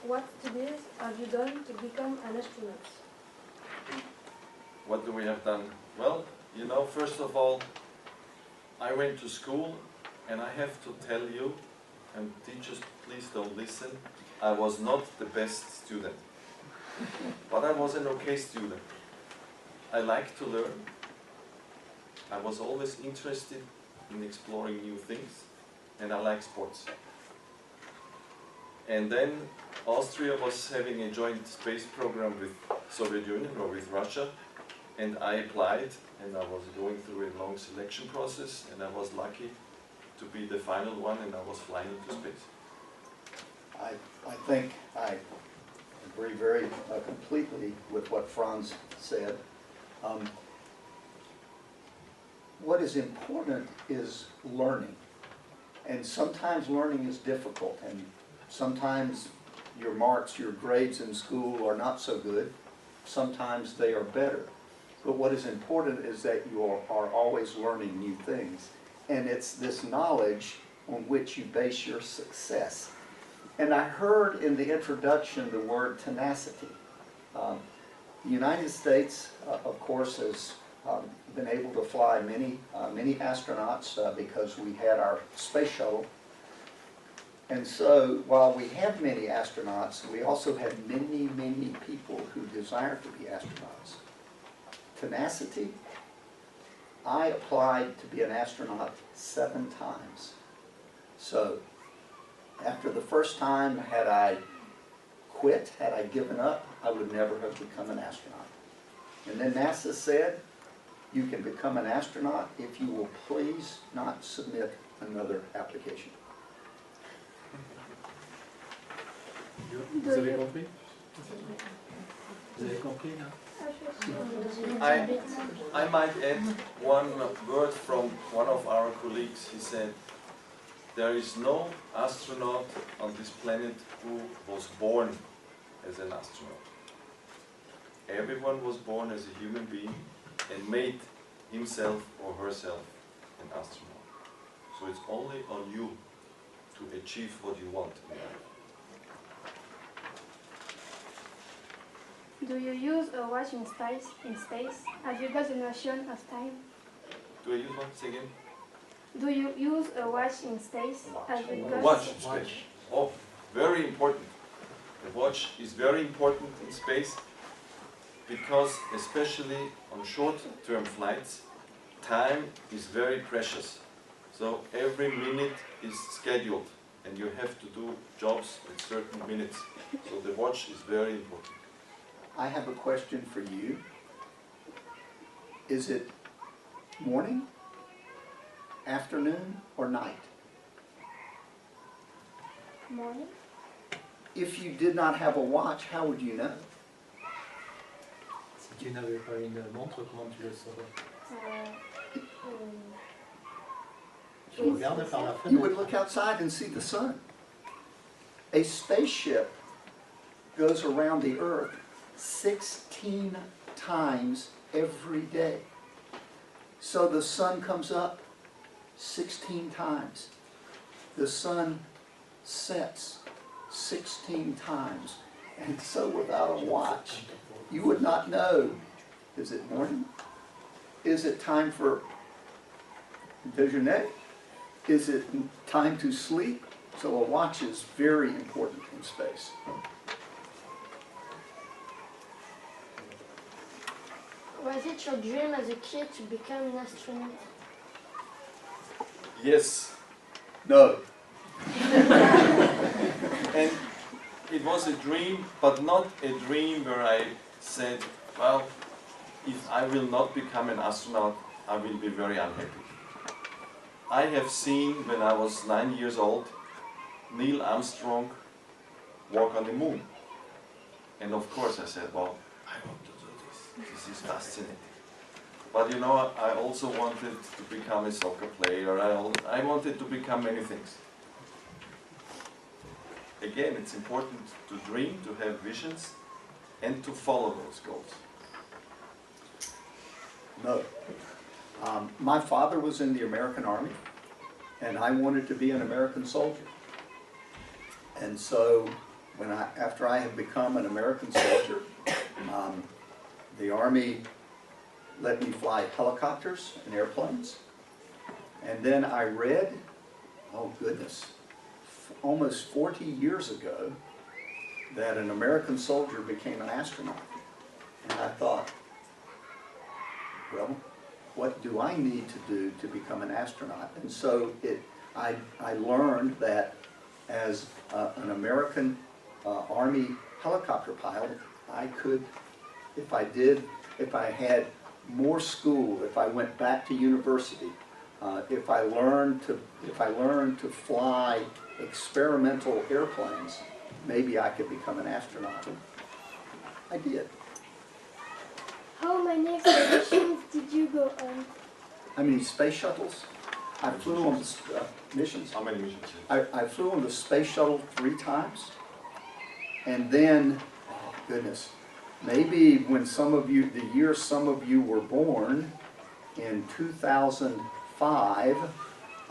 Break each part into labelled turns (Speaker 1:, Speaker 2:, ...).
Speaker 1: what studies have you done to become an astronaut?
Speaker 2: What do we have done? Well, you know, first of all, I went to school, and I have to tell you, and teachers, please don't listen, I was not the best student. But I was an okay student. I liked to learn. I was always interested in exploring new things, and I like sports. And then Austria was having a joint space program with Soviet Union or with Russia, and I applied, and I was going through a long selection process, and I was lucky to be the final one, and I was flying into space.
Speaker 3: I think I agree very completely with what Franz said. What is important is learning. And sometimes learning is difficult, and sometimes your marks, your grades in school are not so good. Sometimes they are better. But what is important is that you are always learning new things. And it's this knowledge on which you base your success. And I heard in the introduction the word tenacity. The United States, of course, has been able to fly many astronauts because we had our space shuttle. And so while we had many astronauts, we also had many people who desired to be astronauts. Tenacity, I applied to be an astronaut 7 times. So after the first time, had I quit, had I given up, I would never have become an astronaut. And then NASA said, you can become an astronaut if you will please not submit another application.
Speaker 4: Vous avez compris? Vous avez compris, là?
Speaker 2: I might add one word from one of our colleagues. He said, there is no astronaut on this planet who was born as an astronaut. Everyone was born as a human being and made himself or herself an astronaut. So it's only on you to achieve what you want in life.
Speaker 1: Do you use a watch in space? Have you got a notion of time?
Speaker 2: Do I use one? Say again?
Speaker 1: Do you use a watch in space? Have you got
Speaker 2: Watch in space. Oh, very important. The watch is very important in space because especially on short-term flights, time is very precious. So every minute is scheduled and you have to do jobs at certain minutes. So the watch is very important.
Speaker 3: I have a question for you. Is it morning, afternoon, or night?
Speaker 1: morning?
Speaker 3: If you did not have a watch, how would you know?
Speaker 4: Si tu n'avais pas une montre, comment tu le saurais? Tu regardes par la fenêtre.
Speaker 3: You would look outside and see the sun. A spaceship goes around the Earth 16 times every day. So the sun comes up 16 times. The sun sets 16 times. And so without a watch, you would not know, is it morning? Is it time for déjeuner? Is it time to sleep? So a watch is very important in space.
Speaker 5: Was it your dream as a kid to become an astronaut?
Speaker 2: Yes.
Speaker 3: No.
Speaker 2: And it was a dream, but not a dream where I said, well, if I will not become an astronaut, I will be very unhappy. I have seen, when I was 9 years old, Neil Armstrong walk on the moon. And of course I said, well, I want to do this. This is fascinating. But you know, I also wanted to become a soccer player. I wanted to become many things. Again, it's important to dream, to have visions, and to follow those goals.
Speaker 3: No. My father was in the American Army, and I wanted to be an American soldier. And so after I had become an American soldier, the Army let me fly helicopters and airplanes. And then I read, oh goodness, almost 40 years ago, that an American soldier became an astronaut. And I thought, well, what do I need to do to become an astronaut? And so I learned that as an American Army helicopter pilot, I could, if I had more school, if I went back to university, if I learned to fly experimental airplanes, maybe I could become an astronaut. I did.
Speaker 1: How many expeditions did you go on?
Speaker 3: I mean, space shuttles. I flew on missions.
Speaker 2: How many missions?
Speaker 3: I flew on the space shuttle 3 times. And then, oh goodness, maybe when the year some of you were born, in 2005,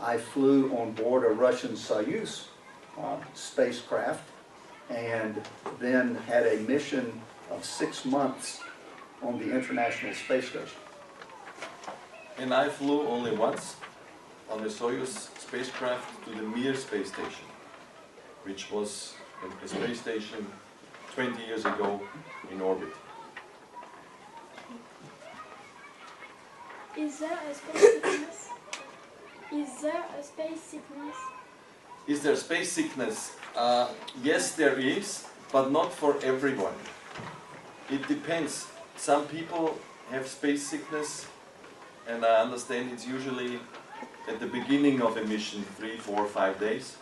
Speaker 3: I flew on board a Russian Soyuz spacecraft and then had a mission of 6 months on the International Space Station.
Speaker 2: And I flew only once on the Soyuz spacecraft to the Mir space station, which was a space station 20 years ago in orbit.
Speaker 1: Is there a space sickness? Is there a space sickness?
Speaker 2: Is there space sickness? Yes, there is, but not for everyone. It depends. Some people have space sickness, and I understand it's usually at the beginning of a mission, 3, 4, 5 days,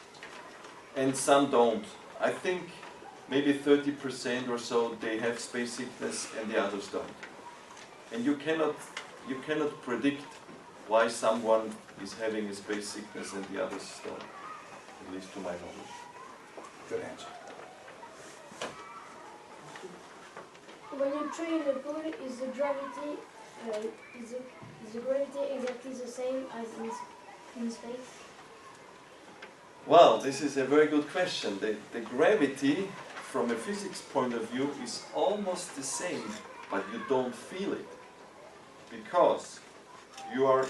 Speaker 2: and some don't. I think maybe 30% or so they have space sickness and the others don't. And you cannot predict why someone is having a space sickness and the others don't, at least to my knowledge.
Speaker 3: Good answer.
Speaker 5: When you train in the pool, is the gravity exactly the same as in space?
Speaker 2: Well, this is a very good question. The gravity, from a physics point of view, is almost the same, but you don't feel it. Because you are,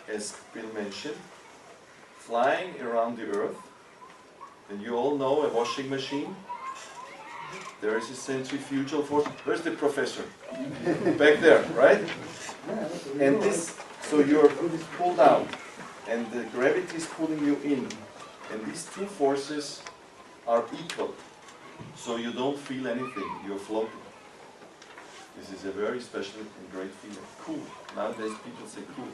Speaker 2: as Bill mentioned, flying around the Earth, and you all know a washing machine. There is a centrifugal force. Where's the professor? Back there, right? And this, so you're pulled down, and the gravity is pulling you in. And these two forces are equal. So you don't feel anything, you're floating. This is a very special and great feeling. Cool. Nowadays people say cool.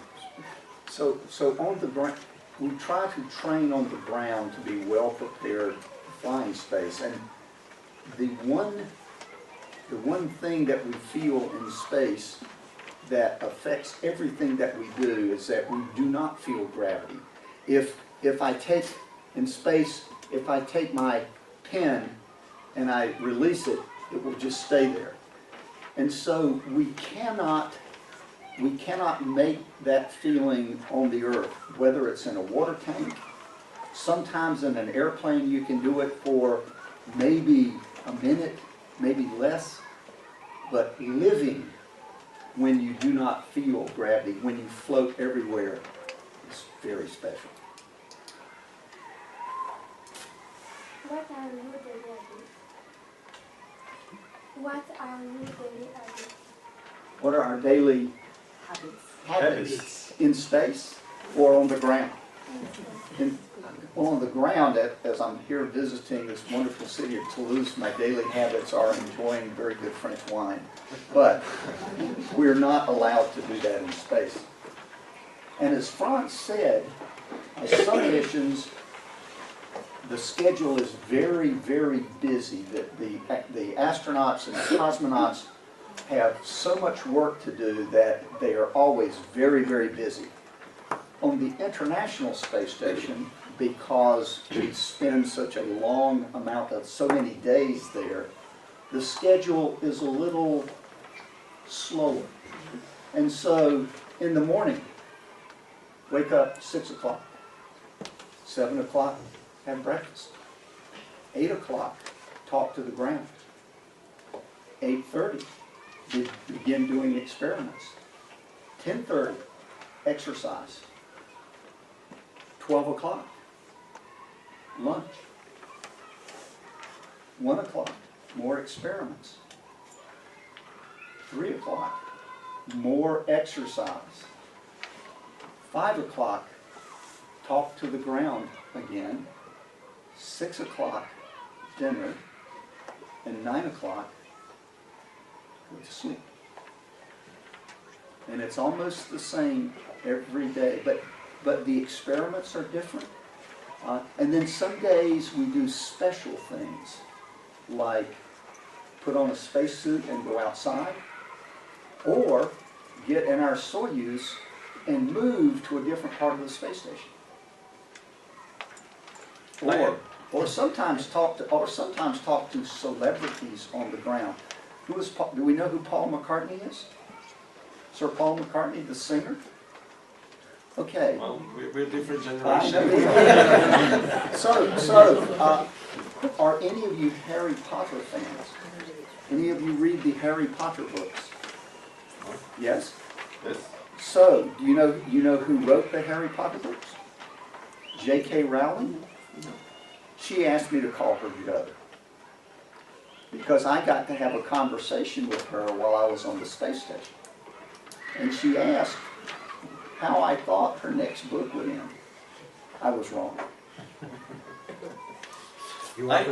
Speaker 3: So on the ground, we try to train on the ground to be well prepared for flying space. And the one thing that we feel in space that affects everything that we do is that we do not feel gravity. If I take in space, if I take my pen and I release it, it will just stay there. And so we cannot make that feeling on the Earth, whether it's in a water tank. Sometimes in an airplane you can do it for maybe a minute, maybe less. But living when you do not feel gravity, when you float everywhere, is very special.
Speaker 1: What are your daily habits? What are your daily habits?
Speaker 3: What are our daily habits in space or on the ground? On the ground, as I'm here visiting this wonderful city of Toulouse, my daily habits are enjoying very good French wine. But we're not allowed to do that in space. And as Franz said, on some missions, the schedule is very, very busy. The astronauts and the cosmonauts have so much work to do that they are always very, very busy. On the International Space Station, because we spend such a long amount of, so many days there, the schedule is a little slower. And so in the morning, wake up 6 o'clock, 7 o'clock, have breakfast. 8 o'clock, talk to the ground. 8:30, begin doing experiments. 10:30, exercise. 12 o'clock, lunch. 1 o'clock, more experiments. 3 o'clock, more exercise. 5 o'clock, talk to the ground again. 6 o'clock, dinner. And 9 o'clock, go to sleep. And it's almost the same every day, but the experiments are different. And then some days we do special things, like put on a spacesuit and go outside, or get in our Soyuz and move to a different part of the space station. Or sometimes talk to celebrities on the ground. Do we know who Paul McCartney is? Sir Paul McCartney, the singer? Okay.
Speaker 2: Well, we're different generations.
Speaker 3: Are any of you Harry Potter fans? Any of you read the Harry Potter books? Yes?
Speaker 2: Yes.
Speaker 3: So, do you know who wrote the Harry Potter books? J.K. Rowling? She asked me to call her Joe, because I got to have a conversation with her while I was on the space station. And she asked how I thought her next book would end. I was wrong.
Speaker 4: You have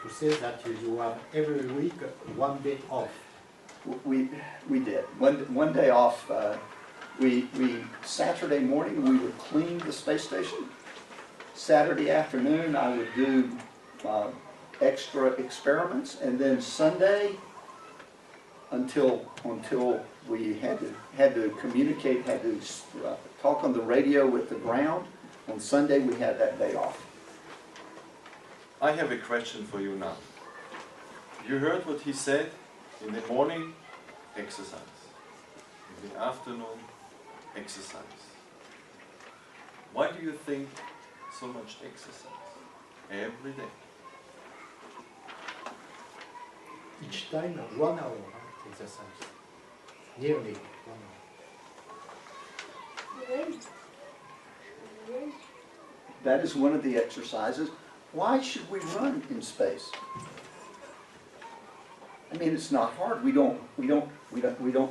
Speaker 4: to say that you have every week 1 day off.
Speaker 3: We did. One day off. Saturday morning we would clean the space station. Saturday afternoon I would do extra experiments, and then Sunday until we had to communicate, had to talk on the radio with the ground. On Sunday we had that day off.
Speaker 2: I have a question for you now. You heard what he said. In the morning, exercise. In the afternoon, exercise. Why do you think so much exercise every day?
Speaker 4: Each time 1 hour exercise. Nearly 1 hour.
Speaker 3: That is one of the exercises. Why should we run in space? I mean, it's not hard. We don't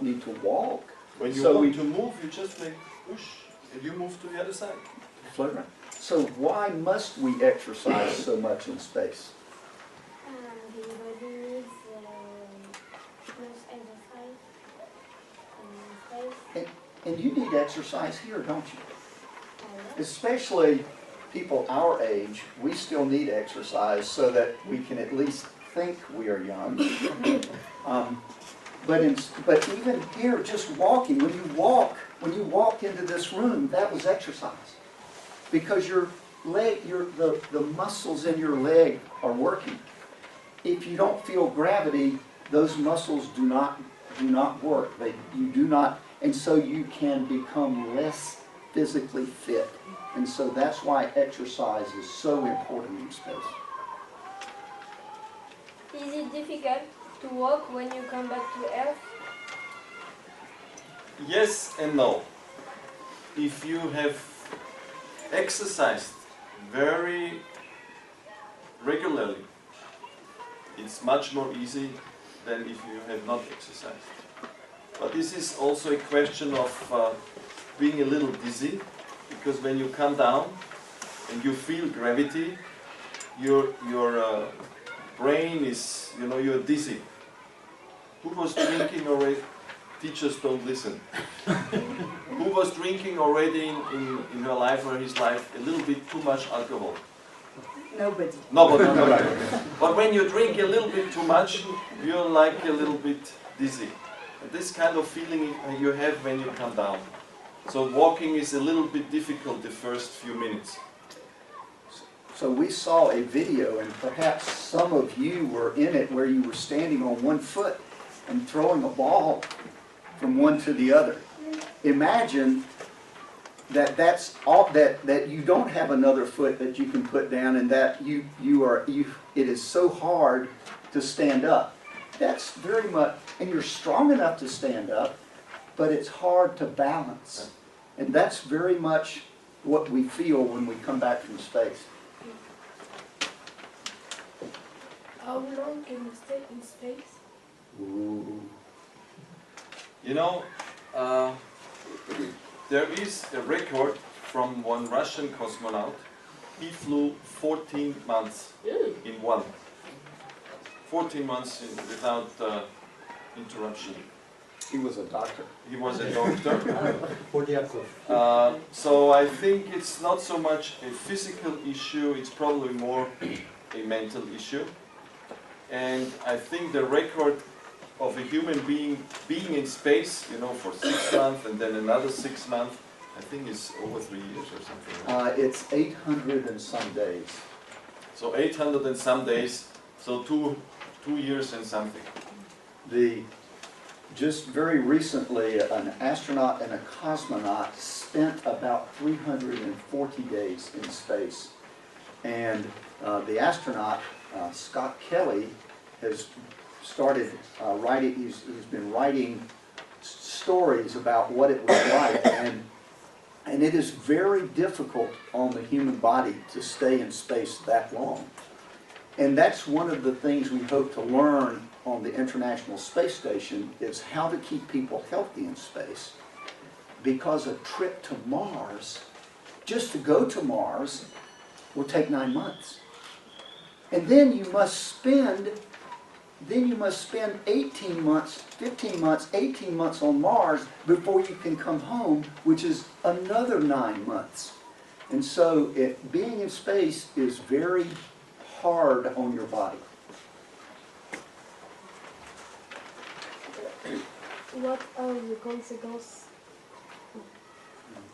Speaker 3: need to walk.
Speaker 2: When you
Speaker 3: So
Speaker 2: want
Speaker 3: we
Speaker 2: to move, you just make push, and you move to the other side.
Speaker 3: float around. So why must we exercise so much in space?
Speaker 5: The body needs most exercise in space.
Speaker 3: And you need exercise here, don't you? Especially people our age, we still need exercise so that we can at least think we are young. But even here, just walking, when you walked into this room, that was exercise, because your leg, the muscles in your leg are working. If you don't feel gravity, those muscles do not work. You do not, and so you can become less physically fit. And so that's why exercise is so important in space.
Speaker 5: Is it difficult to walk when you come back to Earth?
Speaker 2: Yes and no. If you have exercised very regularly, it's much more easy than if you have not exercised. But this is also a question of being a little dizzy, because when you come down and you feel gravity, your brain is, you're dizzy. Who was drinking already? Teachers don't listen. Who was drinking already in her life or his life a little bit too much alcohol?
Speaker 6: Nobody.
Speaker 2: Nobody. But when you drink a little bit too much, you're like a little bit dizzy. And this kind of feeling you have when you come down. So walking is a little bit difficult the first few minutes.
Speaker 3: So we saw a video, and perhaps some of you were in it, where you were standing on one foot and throwing a ball from one to the other. Imagine that's all, that you don't have another foot that you can put down, and that it is so hard to stand up. That's very much, and you're strong enough to stand up, but it's hard to balance. And that's very much what we feel when we come back from space.
Speaker 1: How long can you stay in space?
Speaker 3: Ooh.
Speaker 2: You know, there is a record from one Russian cosmonaut. He flew 14 months in one. 14 months without interruption.
Speaker 3: He was a doctor.
Speaker 2: He was a doctor.
Speaker 4: For the echo.
Speaker 2: So I think it's not so much a physical issue, it's probably more a mental issue. And I think the record of a human being in space, you know, for 6 months and then another 6 months, I think is over 3 years or something. Right?
Speaker 3: It's 800 and some days.
Speaker 2: So 800 and some days, so two years and something.
Speaker 3: Just very recently, an astronaut and a cosmonaut spent about 340 days in space. And the astronaut, Scott Kelly, has started writing, he's been writing stories about what it was like, and it is very difficult on the human body to stay in space that long. And that's one of the things we hope to learn on the International Space Station, is how to keep people healthy in space. Because a trip to Mars, just to go to Mars, will take 9 months. And then you must spend 18 months, 15 months, 18 months on Mars before you can come home, which is another 9 months. And so being in space is very hard on your body.
Speaker 5: What are the consequences?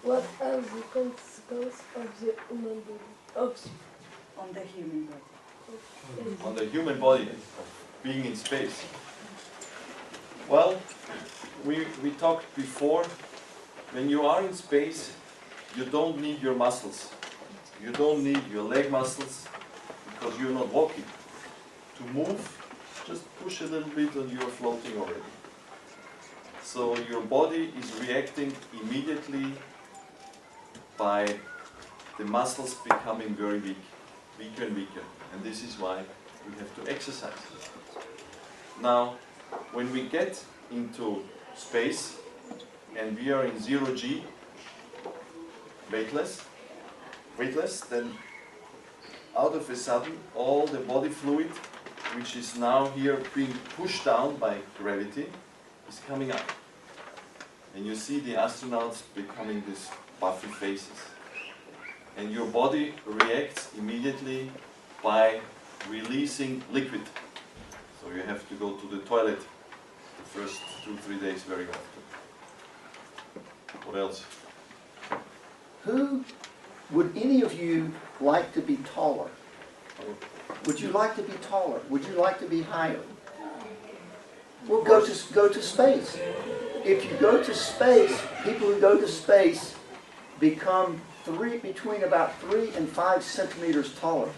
Speaker 5: What are the consequences of the human body?
Speaker 6: On the human body.
Speaker 2: On the human body of being in space. Well, we talked before, when you are in space, you don't need your muscles. You don't need your leg muscles, because you're not walking. To move, just push a little bit and you're floating already. So your body is reacting immediately by the muscles becoming very weak, weaker and weaker. And this is why we have to exercise. Now, when we get into space and we are in 0G, weightless, then out of a sudden all the body fluid, which is now here being pushed down by gravity, is coming up. And you see the astronauts becoming these puffy faces. And your body reacts immediately by releasing liquid. So you have to go to the toilet the first 2-3 days very often. What else?
Speaker 3: Would any of you like to be taller? Would you like to be taller? Would you like to be higher? Well, go to space. If you go to space, people who go to space become between about 3 and 5 centimeters taller.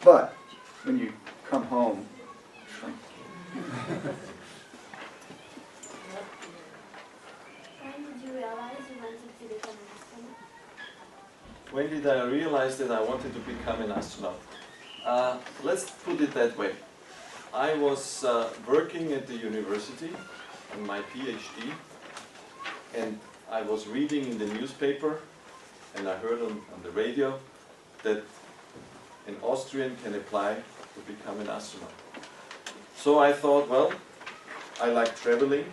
Speaker 3: But when you come home, shrink.
Speaker 5: When did you realize you wanted to become an astronaut?
Speaker 2: When did I realize that I wanted to become an astronaut? Let's put it that way. I was working at the university on my PhD, and I was reading in the newspaper, and I heard on the radio that an Austrian can apply to become an astronaut. So I thought, well, I like traveling,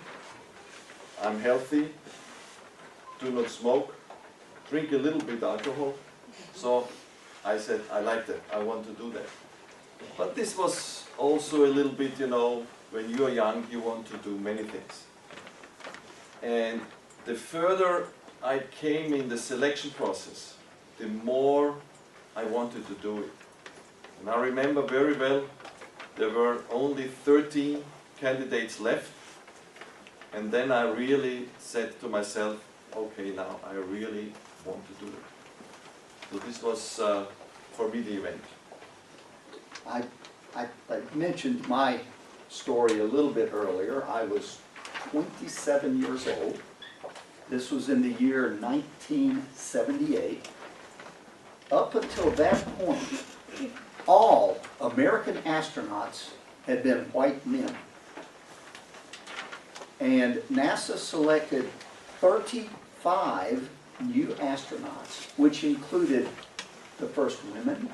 Speaker 2: I'm healthy, do not smoke, drink a little bit alcohol. So I said, I like that, I want to do that. But this was also a little bit, you know, when you are young, you want to do many things. And the further I came in the selection process, the more I wanted to do it. And I remember very well, there were only 13 candidates left. And then I really said to myself, okay, now I really want to do it. So this was, for me, the event.
Speaker 3: I mentioned my story a little bit earlier. I was 27 years old. This was in the year 1978. Up until that point, all American astronauts had been white men. And NASA selected 35 new astronauts, which included the first women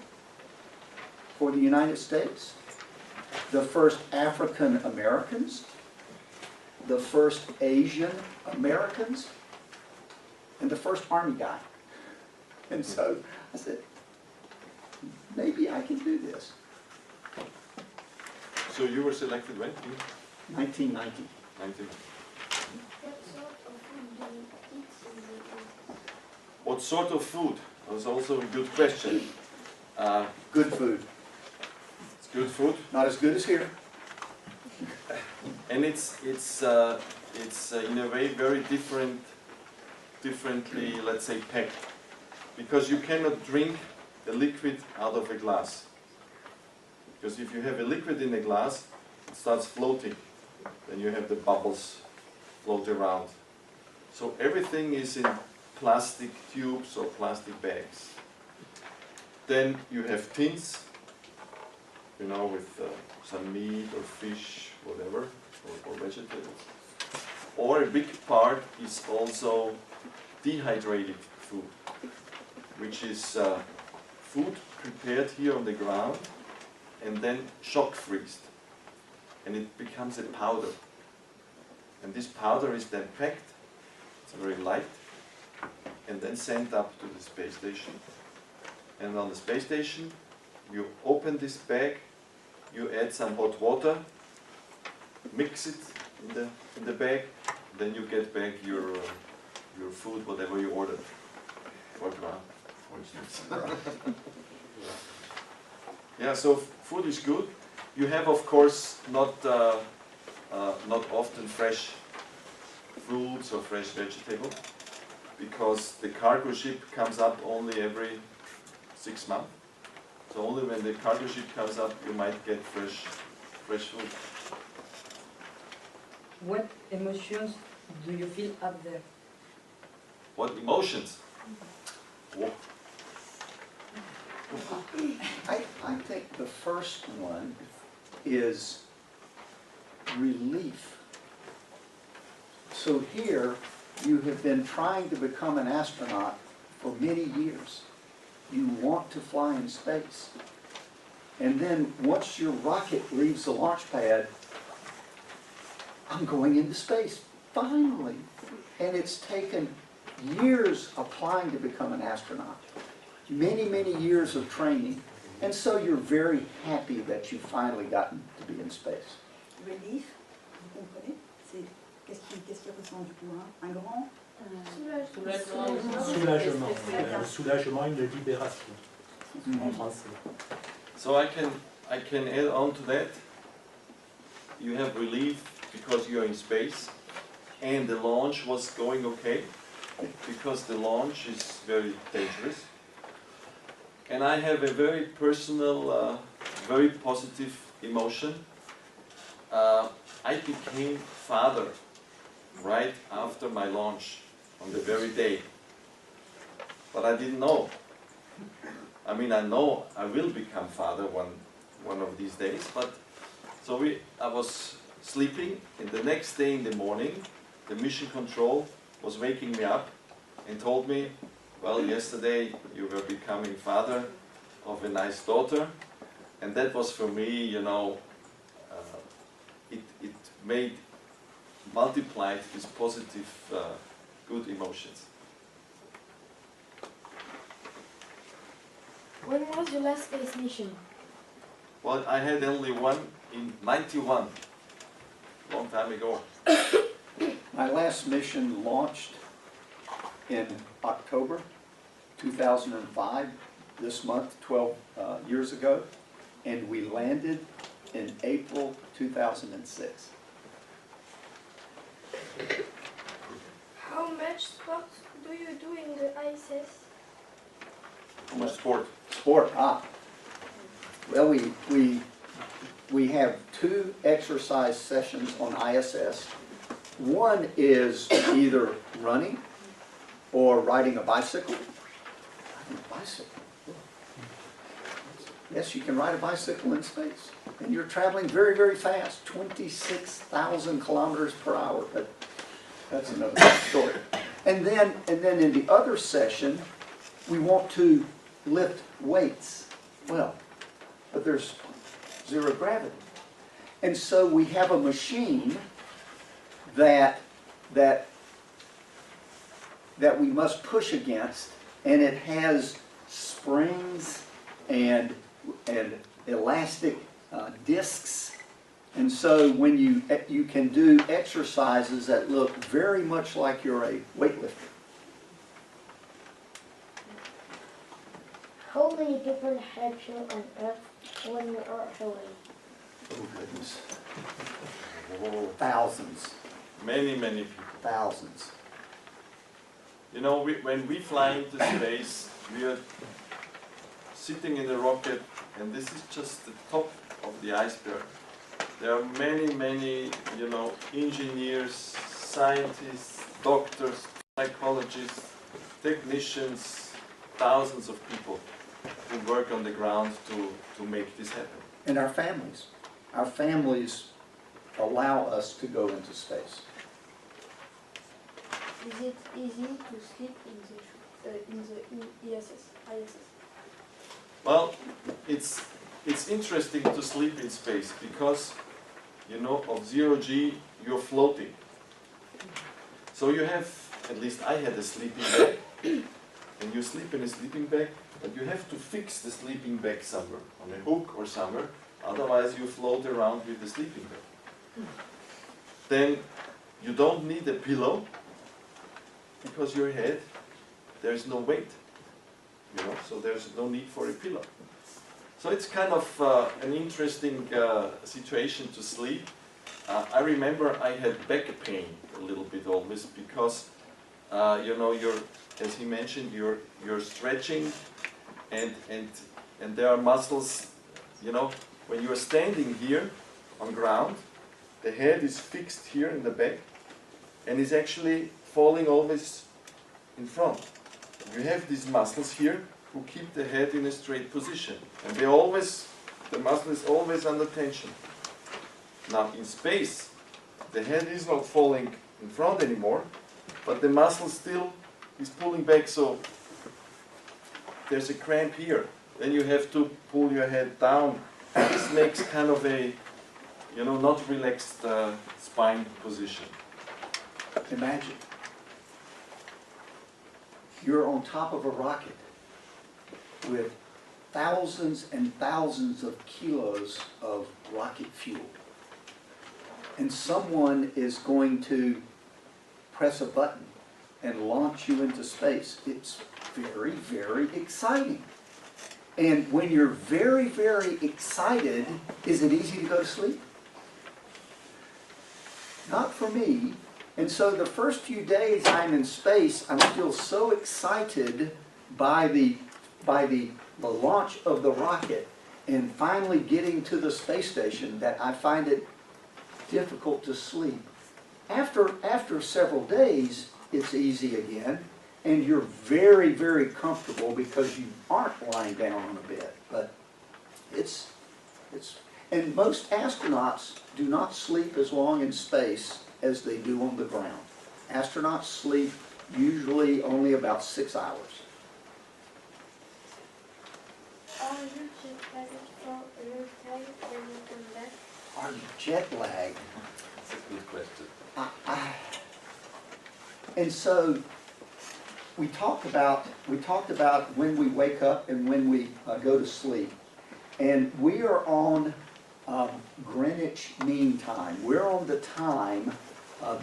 Speaker 3: for the United States, the first African Americans, the first Asian Americans, and the first Army guy. And so I said, maybe I can do this.
Speaker 2: So you were selected when?
Speaker 3: 1990.
Speaker 2: 19.
Speaker 5: What sort of food do you eat?
Speaker 2: What sort of food? That was also a good question.
Speaker 3: Good food.
Speaker 2: It's good food,
Speaker 3: Not as good as here.
Speaker 2: and it's in a way very differently, let's say, packed, because you cannot drink a liquid out of a glass. Because if you have a liquid in a glass, it starts floating. Then you have the bubbles float around. So everything is in plastic tubes or plastic bags. Then you have tins, you know, with some meat or fish, whatever, or vegetables. Or a big part is also dehydrated food, which is food prepared here on the ground and then shock freezed. And it becomes a powder. And this powder is then packed, it's very light, and then sent up to the space station. And on the space station, you open this bag, you add some hot water, mix it in the bag, then you get back your food, whatever you ordered. For instance. Yeah, so food is good. You have, of course, not often fresh fruits or fresh vegetables, because the cargo ship comes up only every 6 months. So only when the cargo ship comes up, you might get fresh food.
Speaker 6: What emotions do you feel up there?
Speaker 2: What emotions? Whoa.
Speaker 3: I think the first one is relief. So here, you have been trying to become an astronaut for many years. You want to fly in space. And then once your rocket leaves the launch pad, I'm going into space, finally. And it's taken years applying to become an astronaut. Many, many years of training. And so you're very happy that you've finally gotten to be in space.
Speaker 6: Relief, vous comprenez? C'est qu'est-ce qui ressent du coup, hein? Un grand
Speaker 4: Soulagement. Soulagement, une libération. En français.
Speaker 2: So I can add on to that. You have relief because you're in space, and the launch was going okay, because the launch is very dangerous. And I have a very personal, very positive emotion. I became father right after my launch, on the very day. But I didn't know. I mean, I know I will become father one of these days, but so I was sleeping, and the next day in the morning, the mission control was waking me up and told me, well, yesterday you were becoming father of a nice daughter, and that was for me, you know, it multiplied these positive, good emotions.
Speaker 5: When was your last space mission?
Speaker 2: Well, I had only one in '91, long time ago.
Speaker 3: My last mission launched in October 2005, this month, 12 years ago, and we landed in April 2006.
Speaker 1: How much sports you do in the ISS?
Speaker 2: Much sport.
Speaker 3: Sport, Well, we have 2 exercise sessions on ISS. One is either running or riding a bicycle. Riding a bicycle. Yes, you can ride a bicycle in space. And you're traveling very, very fast, 26,000 kilometers per hour. But that's another story. And then in the other session, we want to lift weights. Well, but there's 0 gravity. And so we have a machine that we must push against, and it has springs and elastic discs. And so when you can do exercises that look very much like you're a weightlifter.
Speaker 5: How many people help you on Earth when you are away?
Speaker 3: Oh goodness. Thousands.
Speaker 2: Many, many people.
Speaker 3: Thousands.
Speaker 2: You know, when we fly into space, we are sitting in a rocket, and this is just the top of the iceberg. There are many, many, you know, engineers, scientists, doctors, psychologists, technicians, thousands of people who work on the ground to make this happen.
Speaker 3: And our families. Our families allow us to go into space.
Speaker 1: Is it easy to sleep in the ISS?
Speaker 2: Well, it's interesting to sleep in space because, you know, of 0G, you're floating. So you have, at least I had a sleeping bag, and you sleep in a sleeping bag, but you have to fix the sleeping bag somewhere, on a hook or somewhere, otherwise you float around with the sleeping bag. Then you don't need a pillow, because your head, there's no weight, you know, so there's no need for a pillow. So it's kind of an interesting situation to sleep. I remember I had back pain a little bit always because, you know, as he mentioned, you're stretching and there are muscles, you know, when you're standing here on ground, the head is fixed here in the back and is actually falling always in front. You have these muscles here who keep the head in a straight position. And the muscle is always under tension. Now in space, the head is not falling in front anymore, but the muscle still is pulling back, so there's a cramp here. Then you have to pull your head down. This makes kind of a, you know, not relaxed spine position.
Speaker 3: Imagine. You're on top of a rocket with thousands and thousands of kilos of rocket fuel. And someone is going to press a button and launch you into space. It's very, very exciting. And when you're very, very excited, is it easy to go to sleep? Not for me. And so the first few days I'm in space, I'm still so excited by the launch of the rocket and finally getting to the space station that I find it difficult to sleep. After several days, it's easy again, and you're very, very comfortable because you aren't lying down on a bed. But and most astronauts do not sleep as long in space as they do on the ground. Astronauts sleep usually only about 6 hours.
Speaker 1: Are you jet lagged for a long time when you come back?
Speaker 3: Are you jet lagged?
Speaker 2: That's a good question.
Speaker 3: And so we talked about when we wake up and when we go to sleep, and we are on Greenwich Mean Time. We're on the time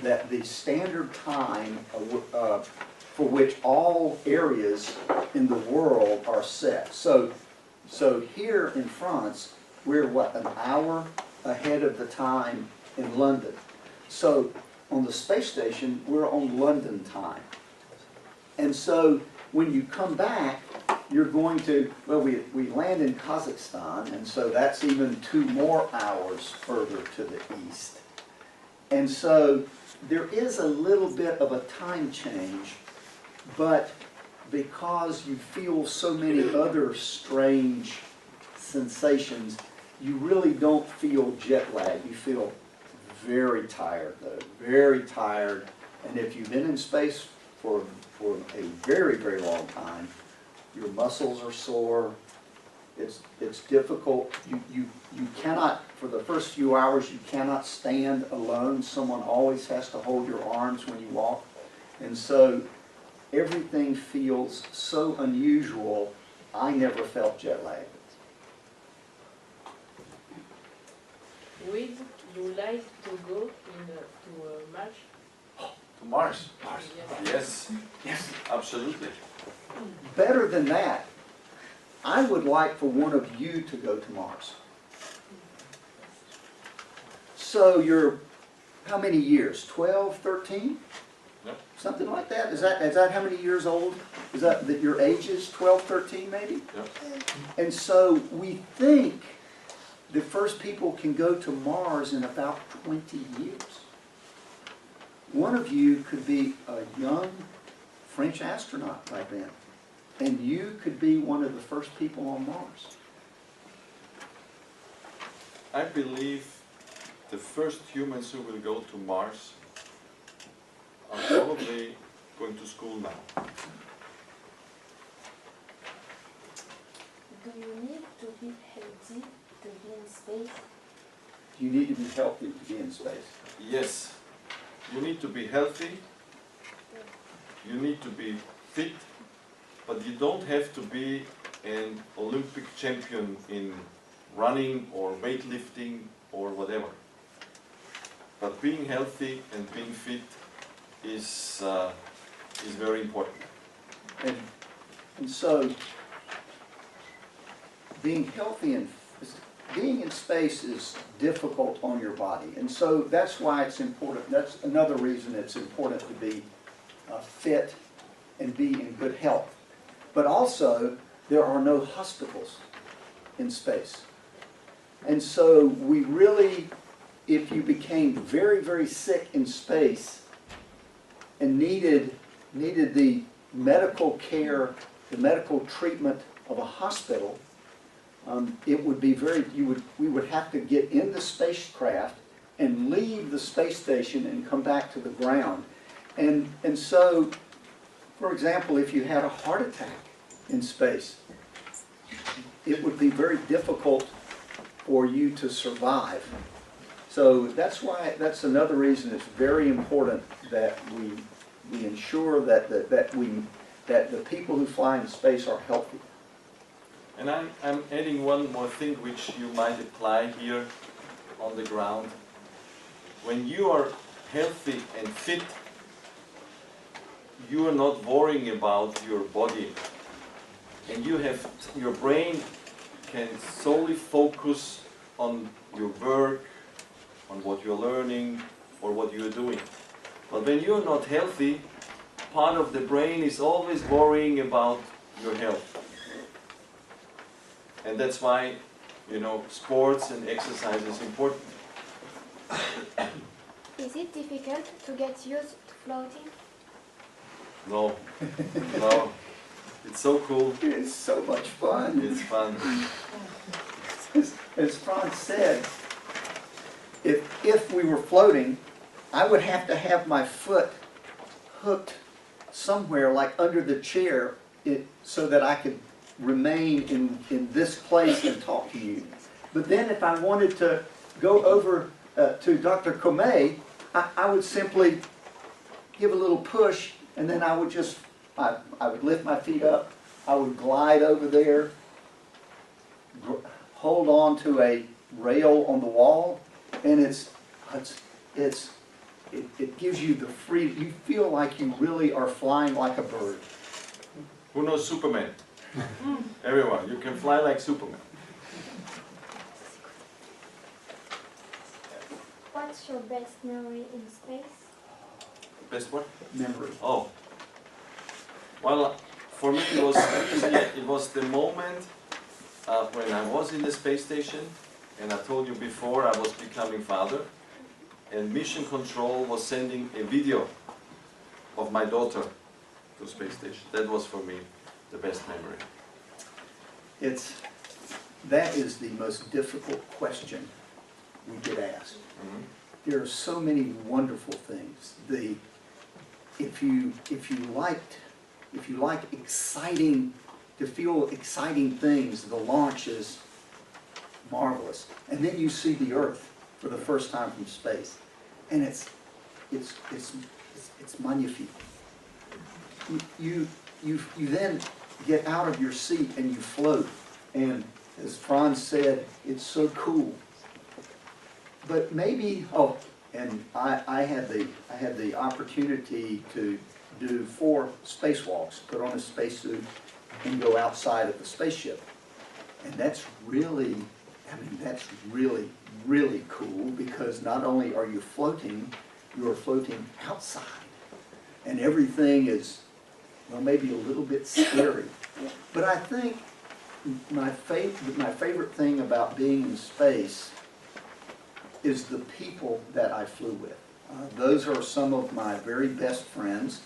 Speaker 3: that the standard time for which all areas in the world are set. So here in France, we're what, an hour ahead of the time in London. So on the space station, we're on London time. And so when you come back, you're going to, well, we land in Kazakhstan, and so that's even 2 more hours further to the east. And so there is a little bit of a time change, but because you feel so many other strange sensations, you really don't feel jet lag. You feel very tired, though, very tired. And if you've been in space for a very, very long time, your muscles are sore. It's difficult. You cannot, for the first few hours, you cannot stand alone. Someone always has to hold your arms when you walk. And so everything feels so unusual. I never felt jet lag.
Speaker 7: Would you like to go to Mars?
Speaker 2: To Mars?
Speaker 7: Yes.
Speaker 2: Yes, absolutely.
Speaker 3: Better than that, I would like for one of you to go to Mars. So you're, how many years? 12, 13?
Speaker 2: Yep.
Speaker 3: Something like that? Is that how many years old? Is that your age is 12, 13 maybe?
Speaker 2: Yep.
Speaker 3: And so we think the first people can go to Mars in about 20 years. One of you could be a young French astronaut by then, and you could be one of the first people on Mars.
Speaker 2: I believe the first humans who will go to Mars are probably going to school now.
Speaker 5: Do you need to be healthy to be in space?
Speaker 3: You need to be healthy to be in space.
Speaker 2: Yes, you need to be healthy, you need to be fit, but you don't have to be an Olympic champion in running or weightlifting or whatever. But being healthy and being fit is very important.
Speaker 3: And so, being healthy and being in space is difficult on your body. And so that's why it's important. That's another reason it's important to be fit and be in good health. But also, there are no hospitals in space. And so we really, if you became very, very sick in space and needed the medical care, the medical treatment of a hospital, it would be we would have to get in the spacecraft and leave the space station and come back to the ground. And so, for example, if you had a heart attack in space, it would be very difficult for you to survive. So that's another reason it's very important that we ensure that the people who fly into space are healthy.
Speaker 2: And I'm adding one more thing which you might apply here on the ground. When you are healthy and fit, you are not worrying about your body. And your brain can solely focus on your work, on what you're learning, or what you're doing. But when you're not healthy, part of the brain is always worrying about your health. And that's why, sports and exercise is important.
Speaker 5: Is it difficult to get used to floating?
Speaker 2: No, no. It's so cool.
Speaker 3: It's so much fun.
Speaker 2: It's fun.
Speaker 3: As Franz said, if we were floating, I would have to have my foot hooked somewhere, like under the chair, so that I could remain in this place and talk to you. But then if I wanted to go over to Dr. Comey, I would simply give a little push, and then I would lift my feet up, I would glide over there, hold on to a rail on the wall, and it gives you the freedom. You feel like you really are flying like a bird.
Speaker 2: Who knows Superman? Everyone, you can fly like Superman.
Speaker 5: What's your best memory in space?
Speaker 2: Best what?
Speaker 3: Memory.
Speaker 2: Oh. Well, for me it was easier. It was the moment when I was in the space station, and I told you before I was becoming father, and Mission Control was sending a video of my daughter to space station. That was for me the best memory.
Speaker 3: That is the most difficult question we get asked.
Speaker 2: Mhm.
Speaker 3: There are so many wonderful things. If you like exciting, to feel exciting things, the launch is marvelous. And then you see the Earth for the first time from space, and it's magnifique. You then get out of your seat and you float, and as Franz said, it's so cool. But maybe, oh, and I had the opportunity to do 4 spacewalks, put on a spacesuit, and go outside of the spaceship. And that's really, that's really, really cool, because not only are you floating, you are floating outside. And everything is, well, maybe a little bit scary. But I think my favorite thing about being in space is the people that I flew with. Those are some of my very best friends.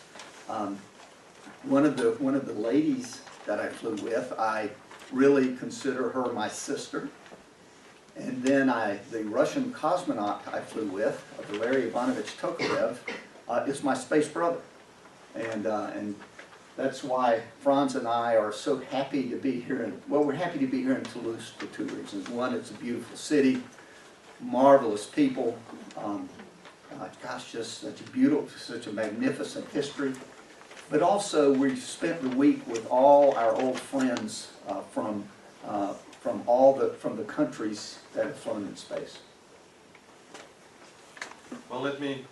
Speaker 3: One of the ladies that I flew with, I really consider her my sister. And then the Russian cosmonaut I flew with, Valery Ivanovich Tokarev, is my space brother. And that's why Franz and I are so happy to be here. Well, we're happy to be here in Toulouse for 2 reasons. One, it's a beautiful city, marvelous people. Gosh, just such a beautiful, such a magnificent history. But also, we spent the week with all our old friends from the countries that have flown in space.
Speaker 2: Well, let me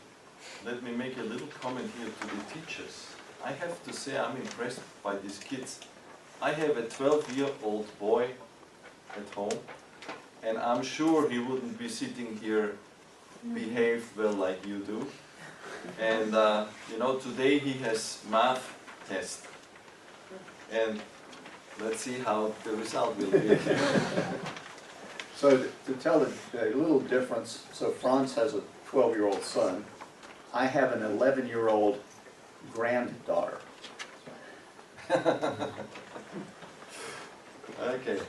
Speaker 2: make a little comment here to the teachers. I have to say I'm impressed by these kids. I have a 12-year-old boy at home, and I'm sure he wouldn't be sitting here behaved well like you do. And you know, today he has math test, and let's see how the result will be.
Speaker 3: So to tell a little difference, so Franz has a 12-year-old son. I have an 11-year-old granddaughter.
Speaker 2: Okay.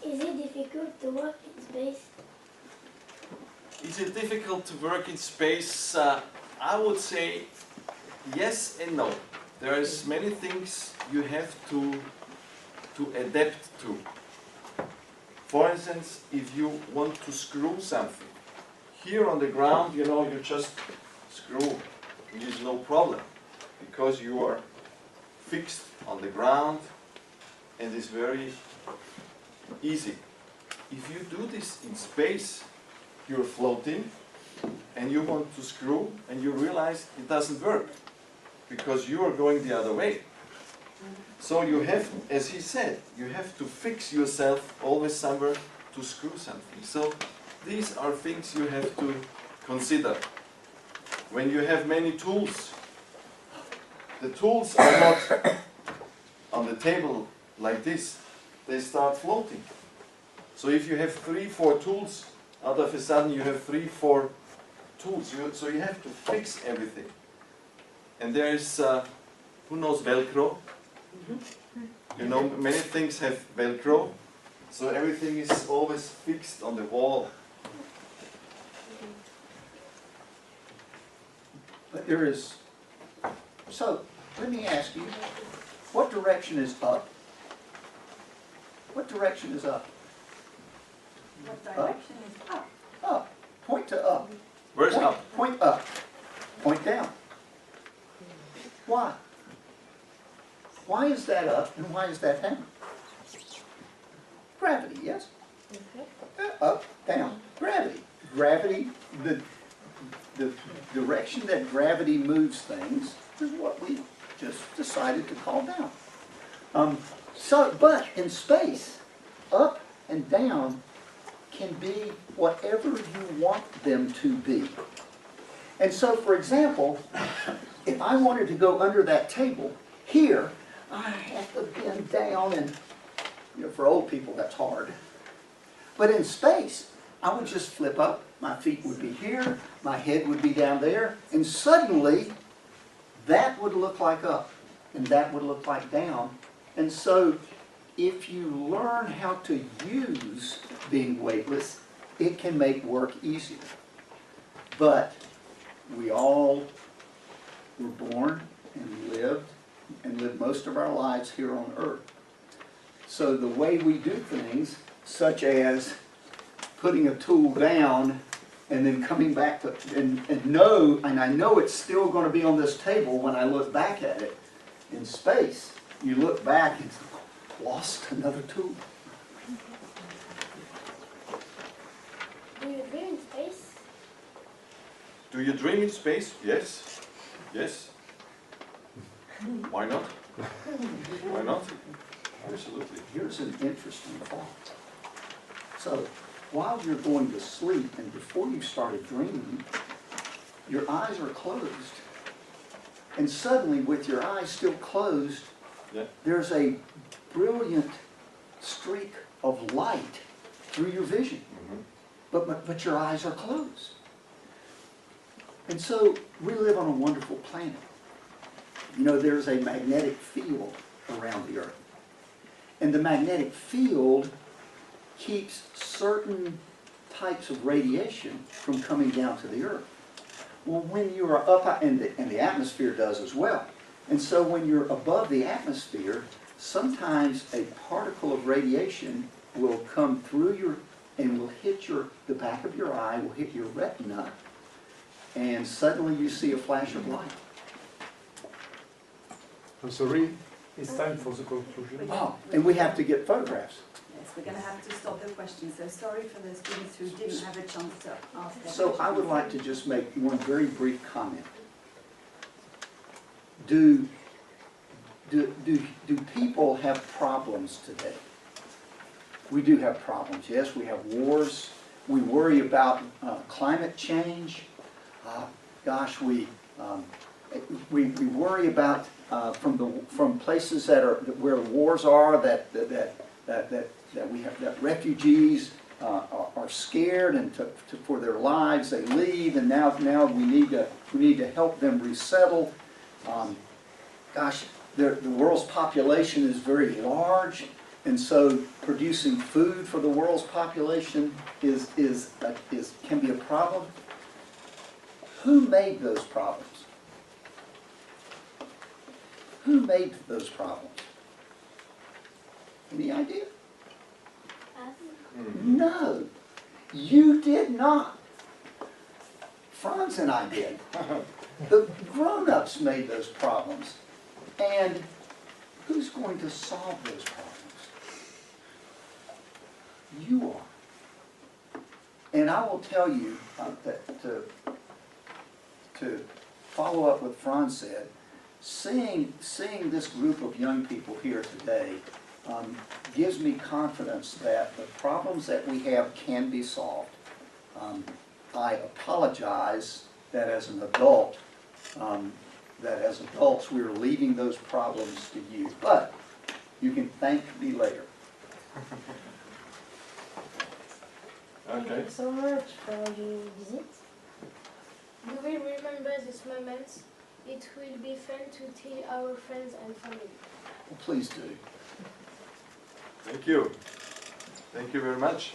Speaker 5: Is it difficult to work in space?
Speaker 2: Is it difficult to work in space? I would say yes and no. There is many things you have to adapt to. For instance, if you want to screw something, here on the ground, you know, you just screw. There's no problem, because you are fixed on the ground, and it's very easy. If you do this in space, you're floating, and you want to screw, and you realize it doesn't work, because you are going the other way. So you have, as he said, you have to fix yourself always somewhere to screw something. So these are things you have to consider. When you have many tools, the tools are not on the table like this. They start floating. So if you have 3-4 tools, out of a sudden you have 3-4 tools. So you have to fix everything. And there is, who knows Velcro? You know, many things have Velcro. So everything is always fixed on the wall.
Speaker 3: But there is, so let me ask you, what direction is up? What direction is up?
Speaker 6: What direction is up?
Speaker 3: Up. Point to up.
Speaker 2: Where's
Speaker 3: Point,
Speaker 2: up?
Speaker 3: point up. Point down. Why? Why is that up and why is that down? Gravity, yes? Up, down. Gravity. Gravity, the direction that gravity moves things is what we just decided to call down. But in space, up and down can be whatever you want them to be. And so, for example, if I wanted to go under that table, Here, I have to bend down and, for old people, that's hard. But in space, I would just flip up, my feet would be here, my head would be down there, and suddenly, that would look like up, and that would look like down. And so, if you learn how to use being weightless, it can make work easier. But we all were born and lived most of our lives here on earth. So the way we do things, such as putting a tool down and then coming back to, and I know it's still going to be on this table when I look back at it. In space, you look back and lost another tool.
Speaker 5: Do you dream in space?
Speaker 2: Do you dream in space? Yes. Yes. Why not? Why not? Absolutely.
Speaker 3: Here's an interesting thought. So, while you're going to sleep and before you started dreaming, your eyes are closed. And suddenly, with your eyes still closed,
Speaker 2: Yeah.
Speaker 3: there's a brilliant streak of light through your vision. But your eyes are closed. And so, we live on a wonderful planet. There's a magnetic field around the Earth. And the magnetic field keeps certain types of radiation from coming down to the Earth. Well, when you are up, and the atmosphere does as well. And so when you're above the atmosphere, sometimes a particle of radiation will come through and will hit the back of your eye, will hit your retina, and suddenly you see a flash of light.
Speaker 4: I'm sorry, it's time for the conclusion.
Speaker 3: Oh, and we have to get photographs.
Speaker 6: Yes, we're going to have to stop the questions. So sorry for the students who didn't have a chance to ask their
Speaker 3: So I would like to just make one very brief comment. Do people have problems today? We do have problems. Yes, we have wars. We worry about climate change. Gosh, we worry about from places where wars are that we have, that refugees are scared and for their lives. They leave, and now we need to help them resettle. Gosh, the world's population is very large, and so producing food for the world's population can be a problem. Who made those problems? Who made those problems? Any idea? No, you did not. Franz and I did. The grown-ups made those problems. And who's going to solve those problems? You are. And I will tell you that to follow up what Franz said, seeing this group of young people here today gives me confidence that the problems that we have can be solved. I apologize that as an adult, that as adults we are leaving those problems to you, but you can thank me later.
Speaker 5: Thank
Speaker 2: Okay.
Speaker 5: you so much for your visit. We will remember this moment. It will be fun to tell our friends and family.
Speaker 3: Well, please do.
Speaker 2: Thank you. Thank you very much.